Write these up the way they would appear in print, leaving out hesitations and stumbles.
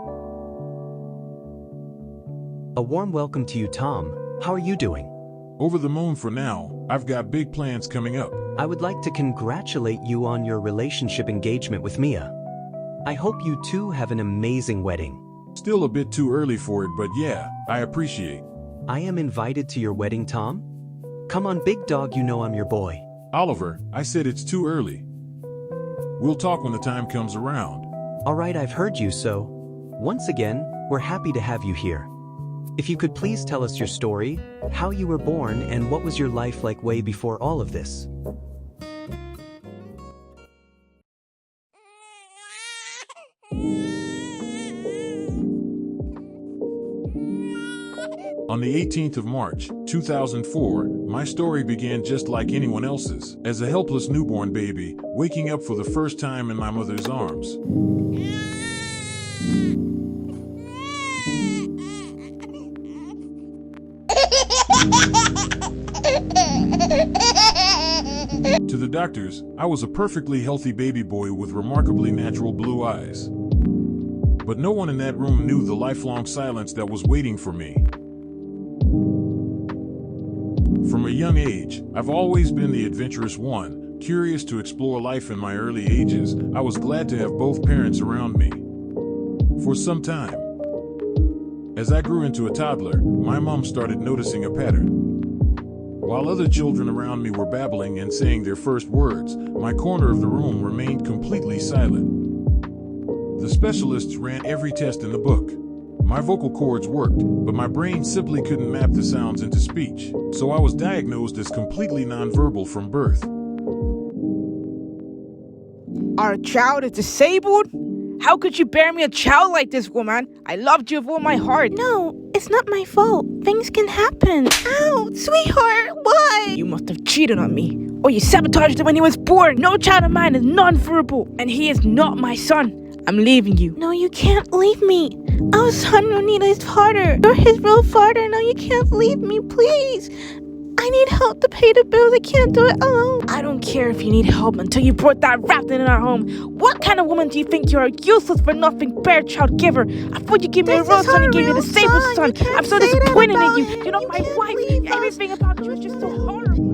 A warm welcome to you, Tom. How are you doing? Over the moon for now. I've got big plans coming up. I would like to congratulate you on your relationship engagement with Mia. I hope you two have an amazing wedding. Still a bit too early for it, but yeah, I appreciate. I am invited to your wedding, Tom. Come on, big dog, you know I'm your boy. Oliver, I said it's too early. We'll talk when the time comes around. All right, I've heard you, so once again, we're happy to have you here. If you could please tell us your story, how you were born, and what was your life like way before all of this? On the 18th of March, 2004, my story began just like anyone else's, as a helpless newborn baby, waking up for the first time in my mother's arms. To the doctors, I was a perfectly healthy baby boy with remarkably natural blue eyes. But no one in that room knew the lifelong silence that was waiting for me. From a young age, I've always been the adventurous one, curious to explore life in my early ages. I was glad to have both parents around me. For some time. As I grew into a toddler, my mom started noticing a pattern. While other children around me were babbling and saying their first words, my corner of the room remained completely silent. The specialists ran every test in the book. My vocal cords worked, but my brain simply couldn't map the sounds into speech, so I was diagnosed as completely nonverbal from birth. Our child is disabled? How could you bear me a child like this, woman? I loved you with all my heart. No, it's not my fault. Things can happen. Ow, sweetheart, why? You must have cheated on me, or you sabotaged him when he was born. No child of mine is nonverbal, and he is not my son. I'm leaving you. No, you can't leave me. Our son will need his father. You're his real father. No, you can't leave me, please. I need help to pay the bills. I can't do it alone. I don't care if you need help until you brought that rat in our home. What kind of woman do you think you are? Useless for nothing, bare child giver. I thought you gave me a real son, you gave me a disabled son. I'm so disappointed in you. You're not my wife. Everything about you is just so horrible.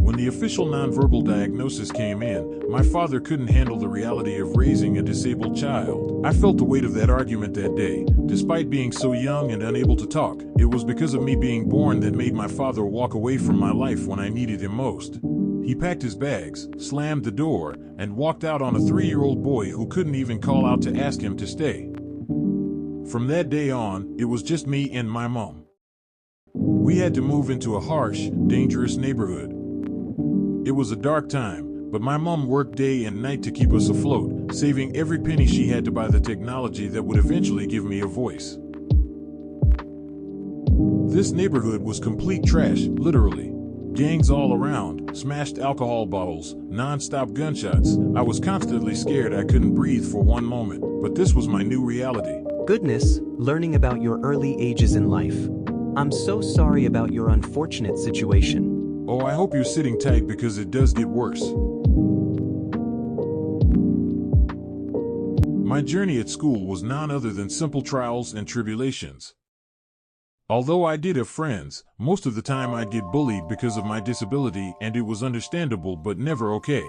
When the official nonverbal diagnosis came in, my father couldn't handle the reality of raising a disabled child. I felt the weight of that argument that day. Despite being so young and unable to talk, it was because of me being born that made my father walk away from my life when I needed him most. He packed his bags, slammed the door, and walked out on a 3-year-old boy who couldn't even call out to ask him to stay. From that day on, it was just me and my mom. We had to move into a harsh, dangerous neighborhood. It was a dark time, but my mom worked day and night to keep us afloat, saving every penny she had to buy the technology that would eventually give me a voice. This neighborhood was complete trash, literally. Gangs all around, smashed alcohol bottles, non-stop gunshots. I was constantly scared I couldn't breathe for one moment, but this was my new reality. Goodness, learning about your early ages in life. I'm so sorry about your unfortunate situation. Oh, I hope you're sitting tight because it does get worse. My journey at school was none other than simple trials and tribulations. Although I did have friends, most of the time I'd get bullied because of my disability, and it was understandable but never okay.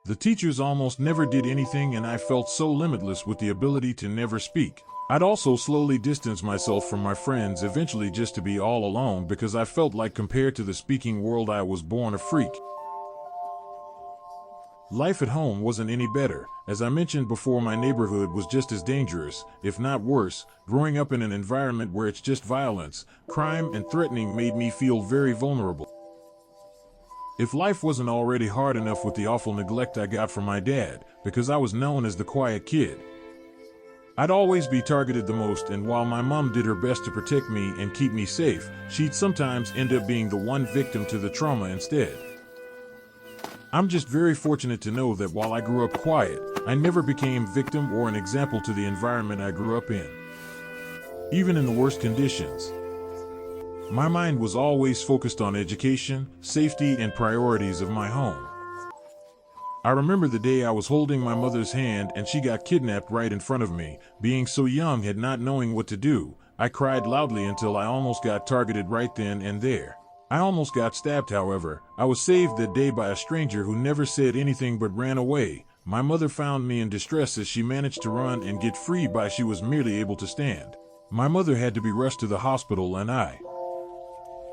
The teachers almost never did anything, and I felt so limitless with the ability to never speak. I'd also slowly distance myself from my friends, eventually just to be all alone, because I felt like compared to the speaking world I was born a freak. Life at home wasn't any better. As I mentioned before, my neighborhood was just as dangerous, if not worse. Growing up in an environment where it's just violence, crime, and threatening made me feel very vulnerable. If life wasn't already hard enough with the awful neglect I got from my dad, because I was known as the quiet kid, I'd always be targeted the most, and while my mom did her best to protect me and keep me safe, she'd sometimes end up being the one victim to the trauma instead. I'm just very fortunate to know that while I grew up quiet, I never became victim or an example to the environment I grew up in, even in the worst conditions. My mind was always focused on education, safety, and priorities of my home. I remember the day I was holding my mother's hand and she got kidnapped right in front of me. Being so young and not knowing what to do, I cried loudly until I almost got targeted right then and there. I almost got stabbed, however. I was saved that day by a stranger who never said anything but ran away. My mother found me in distress as she managed to run and get free by she was merely able to stand. My mother had to be rushed to the hospital and I,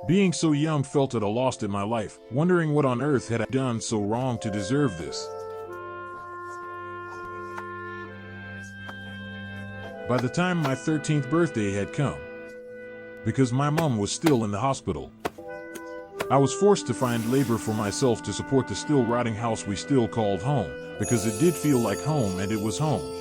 being so young, felt at a loss in my life, wondering what on earth had I done so wrong to deserve this. By the time my 13th birthday had come, because my mom was still in the hospital, I was forced to find labor for myself to support the still rotting house we still called home, because it did feel like home and it was home.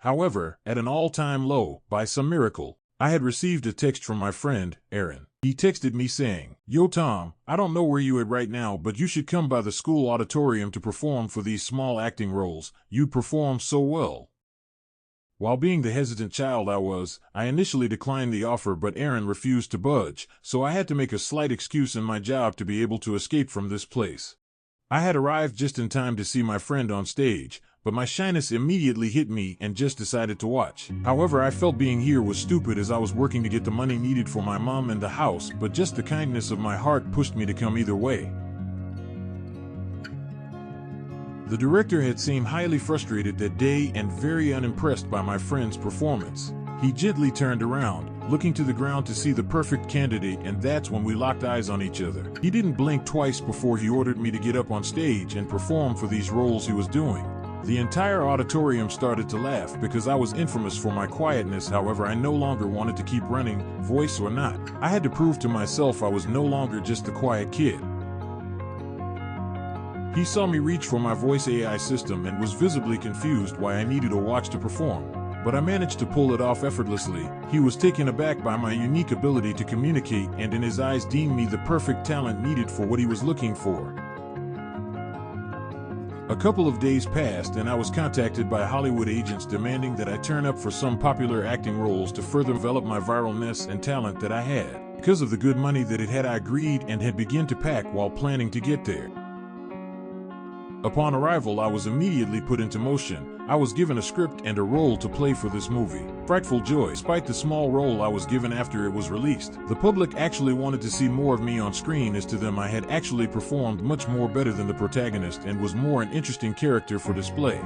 However, at an all-time low, by some miracle, I had received a text from my friend, Aaron. He texted me saying, "Yo Tom, I don't know where you at right now, but you should come by the school auditorium to perform for these small acting roles. You'd perform so well." While being the hesitant child I was, I initially declined the offer, but Aaron refused to budge, so I had to make a slight excuse in my job to be able to escape from this place. I had arrived just in time to see my friend on stage, but my shyness immediately hit me and just decided to watch. However, I felt being here was stupid as I was working to get the money needed for my mom and the house, but just the kindness of my heart pushed me to come either way. The director had seemed highly frustrated that day and very unimpressed by my friend's performance. He gently turned around, looking to the ground to see the perfect candidate, and that's when we locked eyes on each other. He didn't blink twice before he ordered me to get up on stage and perform for these roles he was doing. The entire auditorium started to laugh because I was infamous for my quietness. However, I no longer wanted to keep running, voice or not. I had to prove to myself I was no longer just a quiet kid. He saw me reach for my voice AI system and was visibly confused why I needed a watch to perform. But I managed to pull it off effortlessly. He was taken aback by my unique ability to communicate and in his eyes deemed me the perfect talent needed for what he was looking for. A couple of days passed and I was contacted by Hollywood agents demanding that I turn up for some popular acting roles to further develop my viralness and talent that I had. Because of the good money that it had, I agreed and had begun to pack while planning to get there. Upon arrival, I was immediately put into motion. I was given a script and a role to play for this movie. Frightful joy. Despite the small role I was given after it was released, the public actually wanted to see more of me on screen, as to them I had actually performed much more better than the protagonist and was more an interesting character for display.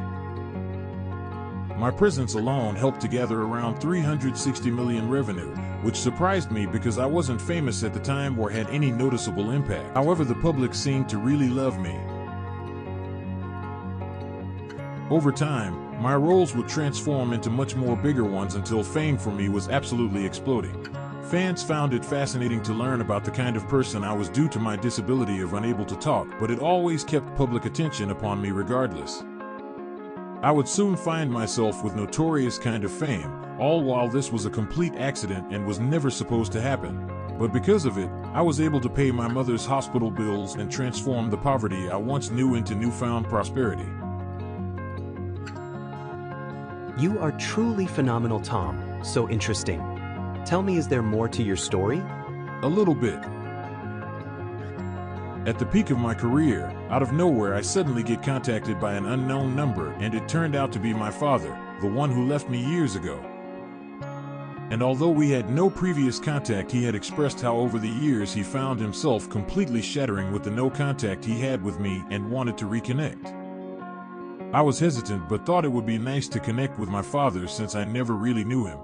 My presence alone helped to gather around 360 million revenue, which surprised me because I wasn't famous at the time or had any noticeable impact. However, the public seemed to really love me. Over time, my roles would transform into much more bigger ones until fame for me was absolutely exploding. Fans found it fascinating to learn about the kind of person I was due to my disability of unable to talk, but it always kept public attention upon me regardless. I would soon find myself with notorious kind of fame, all while this was a complete accident and was never supposed to happen. But because of it, I was able to pay my mother's hospital bills and transform the poverty I once knew into newfound prosperity. You are truly phenomenal, Tom. So interesting. Tell me, is there more to your story? A little bit. At the peak of my career, out of nowhere I suddenly get contacted by an unknown number, and it turned out to be my father, the one who left me years ago. And although we had no previous contact, he had expressed how over the years he found himself completely shattering with the no contact he had with me and wanted to reconnect. I was hesitant but thought it would be nice to connect with my father since I never really knew him.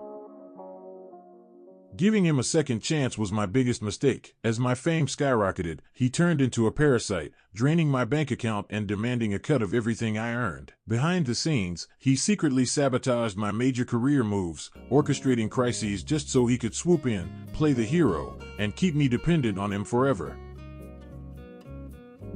Giving him a second chance was my biggest mistake. As my fame skyrocketed, he turned into a parasite, draining my bank account and demanding a cut of everything I earned. Behind the scenes, he secretly sabotaged my major career moves, orchestrating crises just so he could swoop in, play the hero, and keep me dependent on him forever.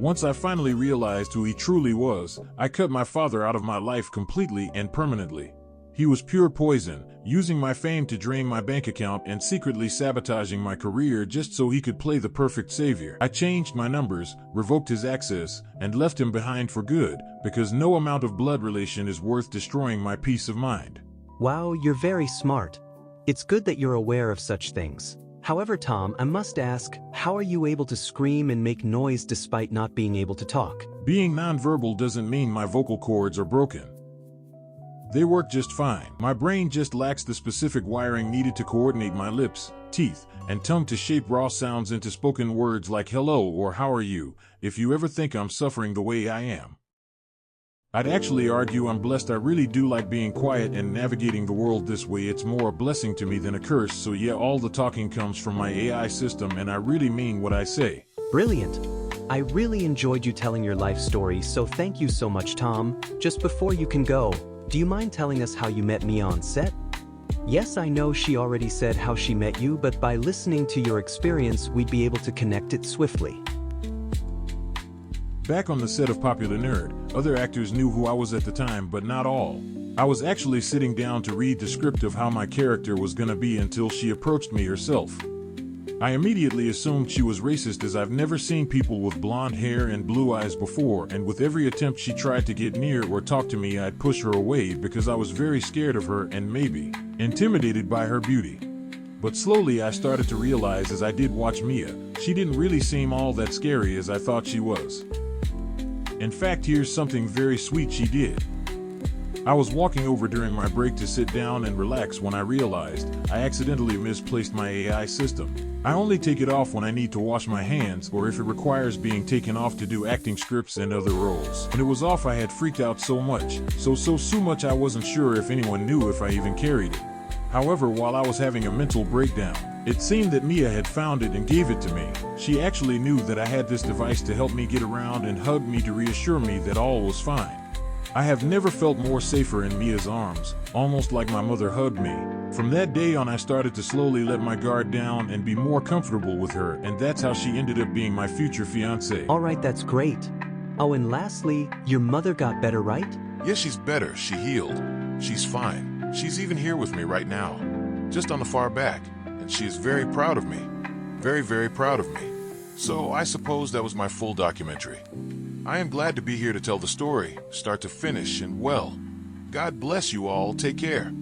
Once I finally realized who he truly was, I cut my father out of my life completely and permanently. He was pure poison, using my fame to drain my bank account and secretly sabotaging my career just so he could play the perfect savior. I changed my numbers, revoked his access, and left him behind for good, because no amount of blood relation is worth destroying my peace of mind. Wow, you're very smart. It's good that you're aware of such things. However, Tom, I must ask, how are you able to scream and make noise despite not being able to talk? Being nonverbal doesn't mean my vocal cords are broken. They work just fine. My brain just lacks the specific wiring needed to coordinate my lips, teeth, and tongue to shape raw sounds into spoken words like hello or how are you, if you ever think I'm suffering the way I am. I'd actually argue I'm blessed. I really do like being quiet and navigating the world this way. It's more a blessing to me than a curse, so yeah, all the talking comes from my AI system and I really mean what I say. Brilliant. I really enjoyed you telling your life story, so thank you so much, Tom. Just before you can go, do you mind telling us how you met Mia on set? Yes, I know she already said how she met you, but by listening to your experience, we'd be able to connect it swiftly. Back on the set of Popular Nerd, other actors knew who I was at the time, but not all. I was actually sitting down to read the script of how my character was gonna be until she approached me herself. I immediately assumed she was racist, as I've never seen people with blonde hair and blue eyes before, and with every attempt she tried to get near or talk to me, I'd push her away because I was very scared of her and maybe intimidated by her beauty. But slowly I started to realize as I did watch Mia, she didn't really seem all that scary as I thought she was. In fact, here's something very sweet she did. I was walking over during my break to sit down and relax when I realized I accidentally misplaced my AI system. I only take it off when I need to wash my hands or if it requires being taken off to do acting scripts and other roles. When it was off, I had freaked out so much I wasn't sure if anyone knew if I even carried it. However, while I was having a mental breakdown, it seemed that Mia had found it and gave it to me. She actually knew that I had this device to help me get around and hugged me to reassure me that all was fine. I have never felt more safer in Mia's arms, almost like my mother hugged me. From that day on, I started to slowly let my guard down and be more comfortable with her, and that's how she ended up being my future fiancée. Alright, that's great. Oh, and lastly, your mother got better, right? Yes, she's better. She healed. She's fine. She's even here with me right now, just on the far back, and she is very proud of me. Very, very proud of me. So I suppose that was my full documentary. I am glad to be here to tell the story, start to finish, and well, God bless you all. Take care.